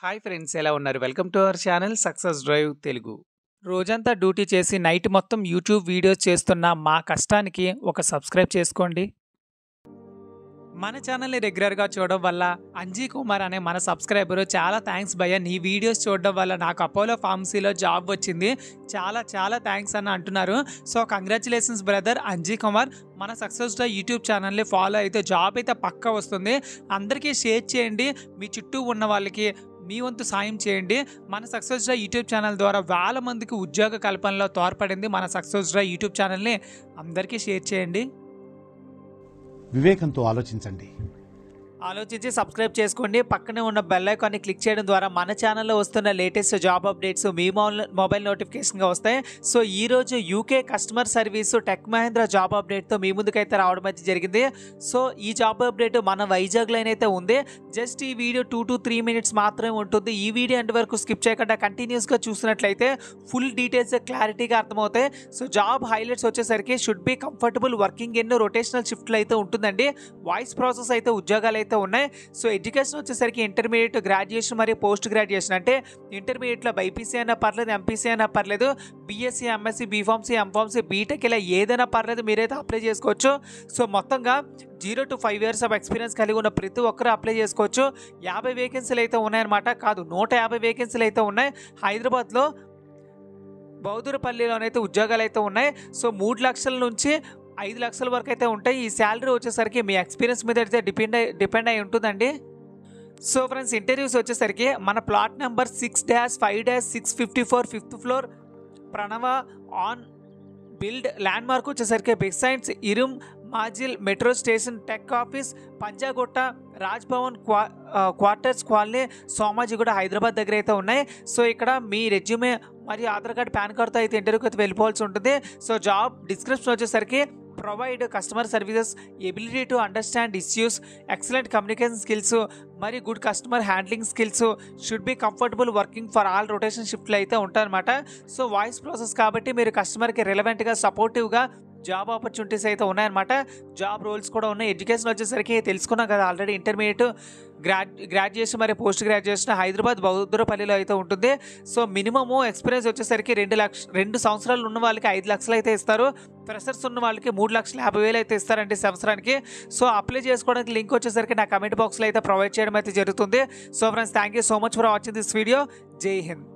Hi friends, ఎలా ఉన్నారు? Welcome to our channel success drive Telugu. రోజంతా డ్యూటీ చేసి నైట్ మొత్తం యూట్యూబ్ వీడియోస్ చేస్తున్న మా కష్టానికి ఒక సబ్స్క్రైబ్ చేసుకోండి. మన ఛానల్ని రెగ్యులర్గా చూడడం వల్ల అంజీ కుమార్ అనే మన సబ్స్క్రైబరు చాలా థ్యాంక్స్ భయ్య, నీ వీడియోస్ చూడడం వల్ల నాకు అపోలో ఫార్మసీలో జాబ్ వచ్చింది, చాలా చాలా థ్యాంక్స్ అని అంటున్నారు. So congratulations brother Anji Kumar. మన సక్సెస్ డ్రైవ్ యూట్యూబ్ ఛానల్ని ఫాలో అయితే జాబ్ అయితే పక్కా వస్తుంది. అందరికీ షేర్ చేయండి, మీ చుట్టూ ఉన్న వాళ్ళకి మీ వంతు సాయం చేయండి. మన సక్సెస్ డ్రైవ్ యూట్యూబ్ ఛానల్ ద్వారా వేల మందికి ఉద్యోగ కల్పనలో తోడ్పడింది మన సక్సెస్ డ్రైవ్ యూట్యూబ్ ఛానల్ని అందరికీ షేర్ చేయండి. వివేకంతో ఆలోచించండి. ఆలోచించి సబ్స్క్రైబ్ చేసుకోండి. పక్కనే ఉన్న బెల్ ఐకాన్ని క్లిక్ చేయడం ద్వారా మన ఛానల్లో వస్తున్న లేటెస్ట్ జాబ్ అప్డేట్స్ మీ మొబైల్ నోటిఫికేషన్గా వస్తాయి. సో ఈరోజు UK customer service tech Mahendra job అప్డేట్తో మీ ముందుకైతే రావడం అయితే జరిగింది. సో ఈ జాబ్ అప్డేట్ మన వైజాగ్లో అయితే ఉంది. జస్ట్ ఈ వీడియో 2 to 3 minutes మాత్రమే ఉంటుంది. ఈ వీడియో ఎండ్ వరకు స్కిప్ చేయకుండా కంటిన్యూస్గా చూసినట్లయితే ఫుల్ డీటెయిల్స్ క్లారిటీగా అర్థమవుతాయి. సో జాబ్ హైలైట్స్ వచ్చేసరికి షుడ్ బి కంఫర్టబుల్ వర్కింగ్ ఎన్నో రొటేషనల్ షిఫ్ట్లు అయితే ఉంటుందండి. వాయిస్ ప్రాసెస్ అయితే ఉద్యోగాలు అయితే ఉన్నాయి. సో ఎడ్యుకేషన్ వచ్చేసరికి ఇంటర్మీడియట్, గ్రాడ్యుయేషన్ మరియు పోస్ట్ గ్రాడ్యుయేషన్. అంటే ఇంటర్మీడియట్లో బైపీసీ అయినా పర్లేదు, ఎంపీసీ అయినా పర్లేదు, BSc, MSc, B Pharmacy, M Pharmacy, B Tech ఇలా ఏదైనా పర్లేదు, మీరైతే అప్లై చేసుకోవచ్చు. సో మొత్తంగా 0 to 5 years ఆఫ్ ఎక్స్పీరియన్స్ కలిగి ఉన్న ప్రతి ఒక్కరు అప్లై చేసుకోవచ్చు. 50 వేకెన్సీలు అయితే ఉన్నాయన్నమాట. కాదు, 150 వేకెన్సీలు అయితే ఉన్నాయి. హైదరాబాద్లో బౌద్ధురపల్లిలోనైతే ఉద్యోగాలు అయితే ఉన్నాయి. సో 3 లక్షల నుంచి 5 లక్షల వరకు అయితే ఉంటాయి. ఈ శాలరీ వచ్చేసరికి మీ ఎక్స్పీరియన్స్ మీద అయితే డిపెండ్ అయి ఉంటుందండి. సో ఫ్రెండ్స్, ఇంటర్వ్యూస్ వచ్చేసరికి మన plot number 6-5-654 5th floor Pranava on build. Landmark వచ్చేసరికి బిగ్ సైన్స్ Irrum Manzil metro station tech office Panjagutta Raj Bhavan quarters colony Somajiguda Hyderabad దగ్గర అయితే ఉన్నాయి. సో ఇక్కడ మీ రెజ్యూమే మరియు ఆధార్ కార్డ్, పాన్ కార్డ్తో అయితే ఇంటర్వ్యూకి అయితే వెళ్ళిపోవాల్సి ఉంటుంది. సో జాబ్ డిస్క్రిప్షన్ వచ్చేసరికి provide customer services, ability to understand issues, excellent communication skills మరియు good customer handling skills, should be comfortable working for all rotation షిఫ్ట్లు అయితే ఉంటాయన్నమాట. సో వాయిస్ ప్రాసెస్ కాబట్టి మీరు కస్టమర్కి రిలవెంట్గా, సపోర్టివ్గా జాబ్ ఆపర్చునిటీస్ అయితే ఉన్నాయన్నమాట. జాబ్ రోల్స్ కూడా ఉన్నాయి. ఎడ్యుకేషన్ వచ్చేసరికి తెలుసుకున్నాం కదా ఆల్రెడీ, ఇంటర్మీడియట్, గ్రాడ్యుయేషన్ మరియు పోస్ట్ గ్రాడ్యుయేషన్ హైదరాబాద్ బౌద్ధురపల్లిలో అయితే ఉంటుంది. సో మినిమము ఎక్స్పీరియన్స్ వచ్చేసరికి 2 సంవత్సరాలు ఉన్న వాళ్ళకి 5 లక్షలు అయితే ఇస్తారు. ఫ్రెషర్స్ ఉన్న వాళ్ళకి 3,50,000 అయితే ఇస్తారండి సంవత్సరానికి. సో అప్లై చేసుకోవడానికి లింక్ వచ్చేసరికి నా కమెంట్ బాక్స్లో అయితే ప్రొవైడ్ చేయడం అయితే జరుగుతుంది. So friends, thank you so much for watching this video. జై హింద్.